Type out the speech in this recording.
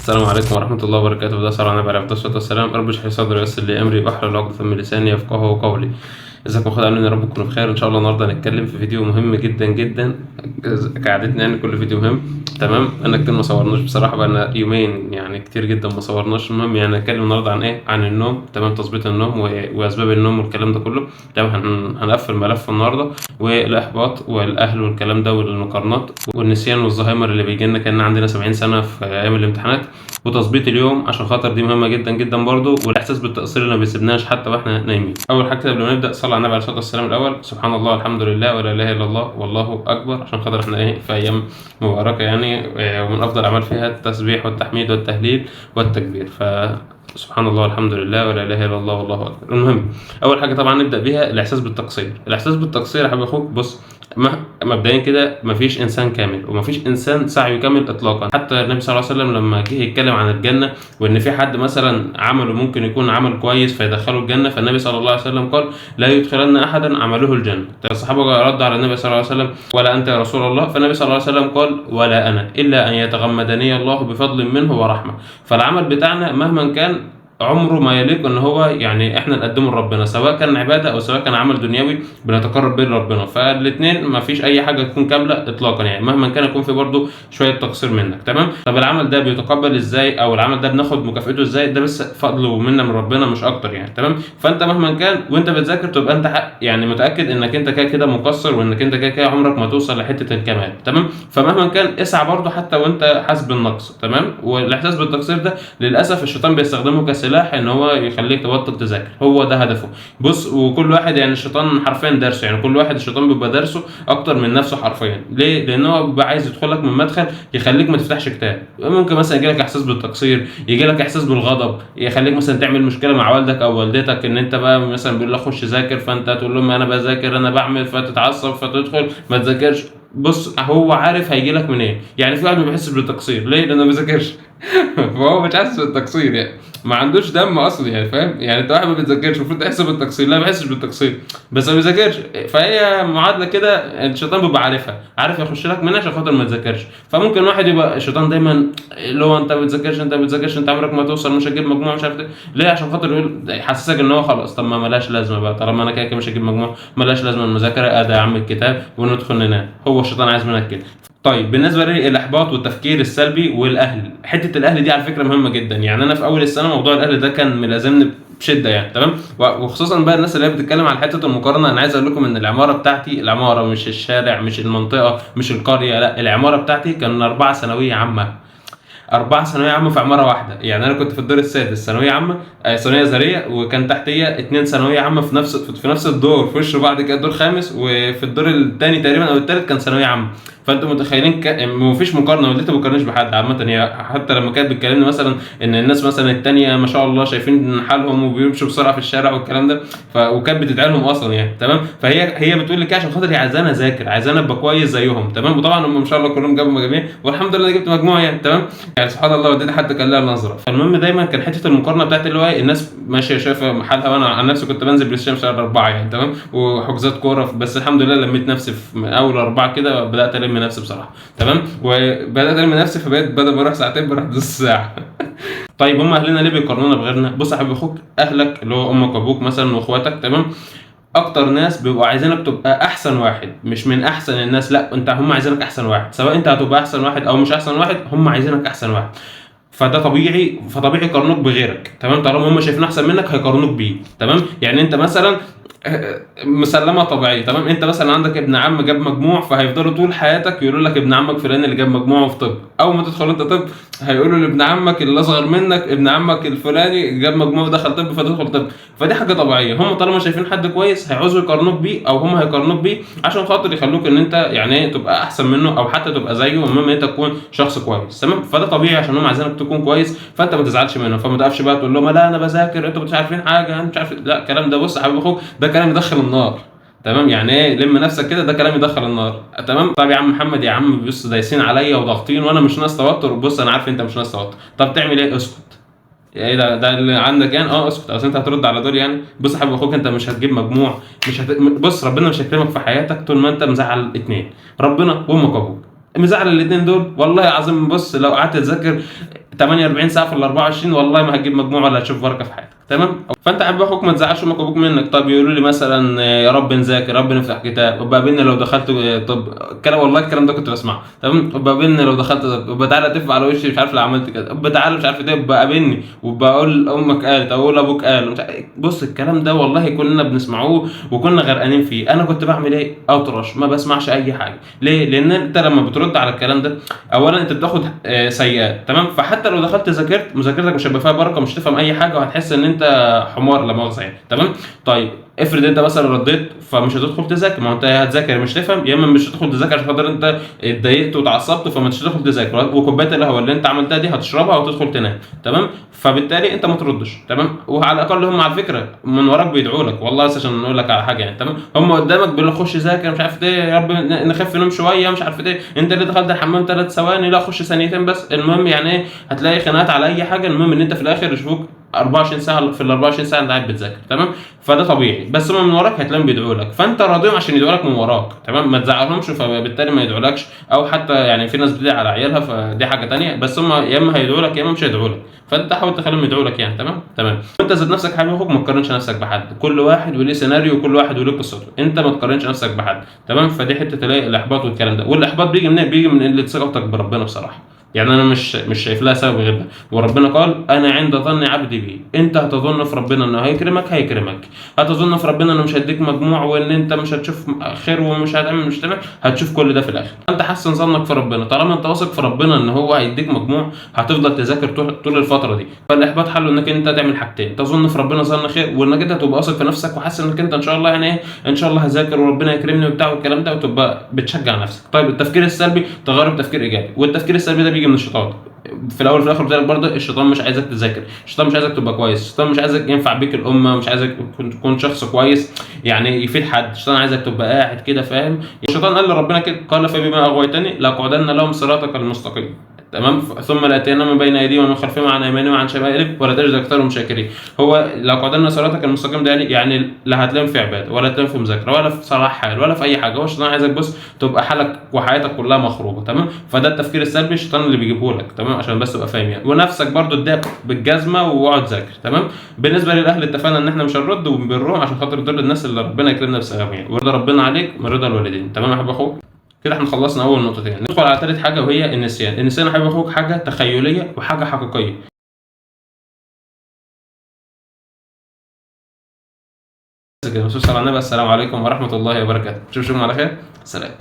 السلام عليكم ورحمة الله وبركاته. ده صلى على النبي عليه الصلاة والسلام. رب اشرح لي صدري ويسر لي أمري واحلل عقدة من لساني يفقهوا قولي. ازيكم اخوات، عاملين يا رب تكونوا بخير. ان شاء الله النهارده هنتكلم في فيديو مهم جدا جدا كعادتنا، يعني كل فيديو مهم. تمام، انا كتير ما صورناش بصراحه، بقى يومين يعني كتير جدا ما صورناش. المهم يعني هنتكلم النهارده عن ايه؟ عن النوم. تمام، تظبيط النوم واسباب النوم والكلام ده كله. تمام، هنقفل ملف النهارده، والاحباط والاهل والكلام ده والمقارنات والنسيان والزهايمر اللي بيجي لنا كان عندنا 70 سنه في ايام الامتحانات، وتظبيط اليوم عشان خاطر دي مهمه جدا جدا برضو، والاحساس بالتقصير اللي ما بيسيبناش حتى واحنا نايمين. اول حاجه قبل ما نبدا، صلى على النبي عليه الصلاه والسلام الاول. سبحان الله، الحمد لله، ولا اله الا الله، والله اكبر، عشان خاطر احنا ايه في ايام مباركه يعني، ومن افضل الاعمال فيها التسبيح والتحميد والتهليل والتكبير. سبحان الله والحمد لله ولا اله الا الله والله اكبر. المهم، اول حاجه طبعا نبدا بيها الاحساس بالتقصير. الاحساس بالتقصير يا حبيب اخوك، بص، مبدئيا كده مفيش انسان كامل ومفيش انسان سعيه كامل اطلاقا. حتى النبي صلى الله عليه وسلم لما جه يتكلم عن الجنه، وان في حد مثلا عمله ممكن يكون عمل كويس فيدخله الجنه، فالنبي صلى الله عليه وسلم قال: لا يدخلن احدا عمله الجنه. الصحابه ردوا على النبي صلى الله عليه وسلم: ولا انت يا رسول الله؟ فالنبي صلى الله عليه وسلم قال: ولا انا، الا ان يتغمدني الله بفضل منه ورحمه. فالعمل بتاعنا مهما كان عمره ما يليق ان هو يعني احنا نقدمه لربنا، سواء كان عباده او سواء كان عمل دنيوي بنتقرب بيه لربنا. فالاثنين ما فيش اي حاجه تكون كامله اطلاقا، يعني مهما كان يكون في برضه شويه تقصير منك. تمام، طب العمل ده بيتقبل ازاي، او العمل ده بناخد مكافئته ازاي؟ ده بس فضل ومنه من ربنا مش اكتر يعني. تمام، فانت مهما كان وانت بتذاكر تبقى انت يعني متاكد انك انت كده كده مقصر، وانك انت كده كده عمرك ما توصل لحته الكمال. تمام، فمهما كان اسعى برضه حتى وانت حاسس بالنقص. تمام، والاحساس بالتقصير ده للاسف الشيطان بيستخدمه كسلاح ان هو يخليك تبطل تذاكر، هو ده هدفه. بص، وكل واحد يعني الشيطان حرفيا درسه، يعني كل واحد الشيطان بيبقى درسه اكتر من نفسه حرفيا. ليه؟ لان هو بيبقى عايز يدخلك من مدخل يخليك ما تفتحش كتاب. ممكن مثلا يجيلك احساس بالتقصير، يجيلك احساس بالغضب، يخليك مثلا تعمل مشكله مع والدك او والدتك، ان انت بقى مثلا بيقول لك خش ذاكر، فانت تقول لهم انا بذاكر انا بعمل، فتتعصب فتدخل ما تذاكرش. بص، هو عارف هيجيلك منين. يعني في واحد ما بيحسش بالتقصير، ليه؟ لانه ما بيذاكرش. فهو مش حاسس بالتقصير، يعني ما عندوش دم اصلا، يعني فاهم؟ يعني انت واحد ما بتذاكرش المفروض تحس بالتقصير، لا ما بيحسش بالتقصير بس ما بيذاكرش. فهي معادله كده الشيطان بيبقى عارفها، عارف يخش لك منها عشان خاطر ما تذاكرش. فممكن واحد يبقى الشيطان دايما اللي هو انت ما بتذاكرش انت ما بتذاكرش انت عمرك ما توصل، مش هتجيب مجموع، مش عارف ليه، عشان خاطر يقول يحسسك ان هو خلاص، طب ما ملاش لازمه بقى، طالما انا كده مش هجيب مجموع ملاش لازمه المذاكره، ادي يا عم الكتاب وندخل ننام. هو الشيطان عايز منك كده. طيب، بالنسبه للاحباط والتفكير السلبي والاهل، حته الاهل دي على فكره مهمه جدا. يعني انا في اول السنه موضوع الاهل ده كان ملازمني بشده يعني. تمام، وخصوصا بقى الناس اللي هي بتتكلم على حته المقارنه. انا عايز اقول لكم ان العماره بتاعتي، العماره مش الشارع مش المنطقه مش القريه، لا العماره بتاعتي كان 4 ثانويه عامه. 4 ثانويه عامه في عماره واحده. يعني انا كنت في الدور السادس ثانويه عامه، ثانويه ازهريه، وكان تحتيه 2 ثانويه عامه في نفس الدور في وش بعض كده، الدور خامس، وفي الدور الثاني تقريبا او الثالث كان ثانويه عامه. فانتوا متخيلين مفيش مقارنه، والدتي ما بتقارنش بحد عامه. هي حتى لما كانت بتكلمني مثلا ان الناس مثلا الثانيه ما شاء الله شايفين حالهم وبيمشوا بسرعه في الشارع والكلام ده، وكانت بتدعي لهم اصلا يعني. تمام، فهي بتقول لي كده عشان خاطر هي عايزاني اذاكر، عايزاني ابقى كويس زيهم. تمام، وطبعا هم ما شاء الله كلهم جابوا مجاميع والحمد لله جبت مجموع يعني. تمام، يعني سبحان الله والدتي حتى كان لها نظره. فالمهم دايما كان حته المقارنه بتاعت اللي هو الناس ماشيه شايفه حالها، وانا عن نفسي كنت بنزل بلاي ستيشن 4 يعني. تمام، وحجوزات كوره، بس الحمد لله لميت نفسي في اول 4 كده، بدات الم نفسي بصراحه. تمام، وبدات الم نفسي، فبقيت بدل ما اروح ساعتين بروح نص ساعه. طيب، هم اهلنا ليه بيقارنونا بغيرنا؟ بص يا حبيب اخوك، اهلك اللي هو امك وابوك مثلا واخواتك، تمام، اكتر ناس بيبقوا عايزينك تبقى احسن واحد، مش من احسن الناس، لا انت هم عايزينك احسن واحد، سواء انت هتبقى احسن واحد او مش احسن واحد، هم عايزينك احسن واحد. فده طبيعي، فطبيعي يقارنوك بغيرك. تمام، طالما هم شايفين احسن منك هيقارنوك بيه. تمام، يعني انت مثلا مسلمه طبيعيه. تمام، انت مثلا عندك ابن عم جاب مجموع، فهيفضلوا طول حياتك يقولوا لك ابن عمك فلان اللي جاب مجموعه في طب. اول ما تدخل انت طب هيقولوا لابن عمك اللي اصغر منك ابن عمك الفلاني جاب مجموع ودخل طب فتدخل طب. فدي حاجه طبيعيه، هم طالما شايفين حد كويس هيعوزوا يقارنوك بيه، او هم هيقارنوك بيه عشان خاطر يخلوك ان انت يعني تبقى احسن منه او حتى تبقى زيه، المهم ان انت تكون شخص كويس. تمام، فده طبيعي عشان هم عايزينك تكون كويس، فانت ما تزعلش منهم. فما تقفش بقى تقول لهم لا انا بذاكر انتوا مش عارفين حاجه انا مش عارف، لا الكلام ده بص يا حبيب اخوك ده كلام يدخل النار. تمام، يعني ايه لم نفسك كده، ده كلام يدخل النار. تمام، طب يا عم محمد يا عم بص دايسين عليا وضاغطين وانا مش ناقص توتر، بص انا عارف انت مش ناقص توتر، طب تعمل ايه؟ اسكت. ايه ده اللي عندك يعني؟ اسكت، اصل انت هترد على دول يعني. بص يا حبيب اخوك، انت مش هتجيب مجموع، بص ربنا مش هيكرمك في حياتك طول ما انت مزعل اتنين، ربنا وامك وابوك. مزعل الاثنين دول والله العظيم. بص لو قعدت تذاكر 48 ساعه في ال 24 والله ما هتجيب مجموع ولا هتشوف بركه في حياتك. تمام. فانت حابب اخوك ما تزعلش امك وابوك منك. طب يقولوا لي مثلا يا رب نذاكر، يا رب نفتح كتاب، وبقى بينا لو دخلت طب الكلام، والله الكلام ده كنت بسمعه. تمام. وبقى بينا لو دخلت طب، وبقى تعالى تف على وشي مش عارف لو عملت كده، وبقى تعالى مش عارف ايه، وبقى قابلني وبقول امك قالت او اقول ابوك قال مش عارف. بص الكلام ده والله كنا بنسمعوه وكنا غرقانين فيه. انا كنت بعمل ايه؟ اطرش ما بسمعش اي حاجه. ليه؟ لان انت لما بترد على الكلام ده اولا انت بتاخد سيئات. تمام. فحتى لو دخلت ذاكرت مذاكرتك مش هيبقى فيها بركه، مش تفهم اي حاجه، وهتحس ان انت حمار لا مؤاخذه يعني. تمام. طيب افرض انت مثلا رديت فمش هتدخل تذاكر، ما هو انت يا هتذاكر يا مش تفهم، يا اما مش هتدخل تذاكر عشان خاطر انت اتضايقت واتعصبت فمش هتدخل تذاكر، وكوبايه القهوه اللي انت عملتها دي هتشربها وتدخل تنام. تمام. فبالتالي انت ما تردش. تمام. وعلى الاقل هم على فكره من وراك بيدعوا لك والله، بس عشان نقول لك على حاجه يعني. تمام. هم قدامك بيقولوا خش ذاكر مش عارف ايه، يا رب نخف نوم شويه مش عارف ايه، انت اللي دخلت الحمام 3 ثواني، لا خش ثانيتين بس. المهم يعني ايه، هتلاقي خناقات على اي حاجه، المهم ان انت في الاخر يشوفوك 24 ساعه في ال 24 ساعه انت قاعد بتذاكر. تمام. فده طبيعي، بس هم من وراك هتلاقيهم بيدعوا لك، فانت راضيهم عشان يدعوا لك من وراك. تمام. ما تزعلهمش فبالتالي ما يدعولكش، او حتى يعني في ناس بتدعي على عيالها فدي حاجه تانية، بس هم يا اما هيدعوا لك يا اما مش هيدعوا لك، فانت حاول تخليهم يدعوا لك يعني. تمام. تمام. وانت ذات نفسك حبيب اخوك ما تقارنش نفسك بحد، كل واحد وليه سيناريو وكل واحد وليه قصته، انت ما تقارنش نفسك بحد. تمام. فدي حته تلاقي الاحباط والكلام ده، والاحباط بيجي منين؟ بيجي من قله ثقتك بربنا بصراحه. يعني انا مش شايف لها سبب غير ده. وربنا قال انا عند ظن عبدي بي. انت هتظن في ربنا انه هيكرمك، هتظن في ربنا انه مش هيديك مجموع وان انت مش هتشوف خير ومش هتعمل مش تمام، هتشوف كل ده في الاخر. انت حسن ظنك في ربنا، طالما انت واثق في ربنا ان هو هيديك مجموع هتفضل تذاكر طول الفتره دي. فالاحباط حله انك انت تعمل حاجتين، تظن في ربنا ظن خير، وانك انت تبقى واثق في نفسك وحاسس انك انت ان شاء الله يعني ايه، ان شاء الله هذاكر وربنا يكرمني وبتاع والكلام ده، وتبقى بتشجع نفسك. طيب التفكير السلبي تغيره بتفكير ايجابي، والتفكير السلبي ده بيجي من الشيطان. في الاول وفي الاخر بتاعك برضه الشيطان مش عايزك تذاكر، الشيطان مش عايزك تبقى كويس، الشيطان مش عايزك ينفع بيك الامه، مش عايزك تكون شخص كويس يعني يفيد حد، الشيطان عايزك تبقى قاعد كده فاهم. الشيطان قال لربنا كده، قال فبما اغويتني لاقعدن لهم صراطك المستقيم. تمام. ثم لاتينا من بين ايديهم ومن خلفهم عن ايمانهم وعن شمائلهم ولا تجد اكثرهم شاكرين. هو لو قعدنا صراطك المستقيم ده يعني لا هتلاقيهم في عباده ولا هتلاقيهم في مذاكره ولا في صلاح حال ولا في اي حاجه. هو الشيطان عايزك بص تبقى حالك وحياتك كلها مخروبه. تمام. فده التفكير السلبي الشيطان اللي بيجيبه لك. تمام. عشان بس تبقى فاهم يعني. ونفسك برضو اديها بالجزمه واقعد ذاكر. تمام. بالنسبه للاهل اتفقنا ان احنا مش هنرد وبنبرهم عشان خاطر دول الناس اللي ربنا يكرمنا بسببهم يعني، ورضا ربنا عليك من رضا الوالدين. تمام يا حبيب اخوك. كده احنا خلصنا اول نقطتين، ندخل على ثالث حاجه وهي النسيان. النسيان يا حبيب اخوك حاجه تخيليه وحاجه حقيقيه. كده. السلام عليكم ورحمه الله وبركاته. شوفكم على خير. سلام.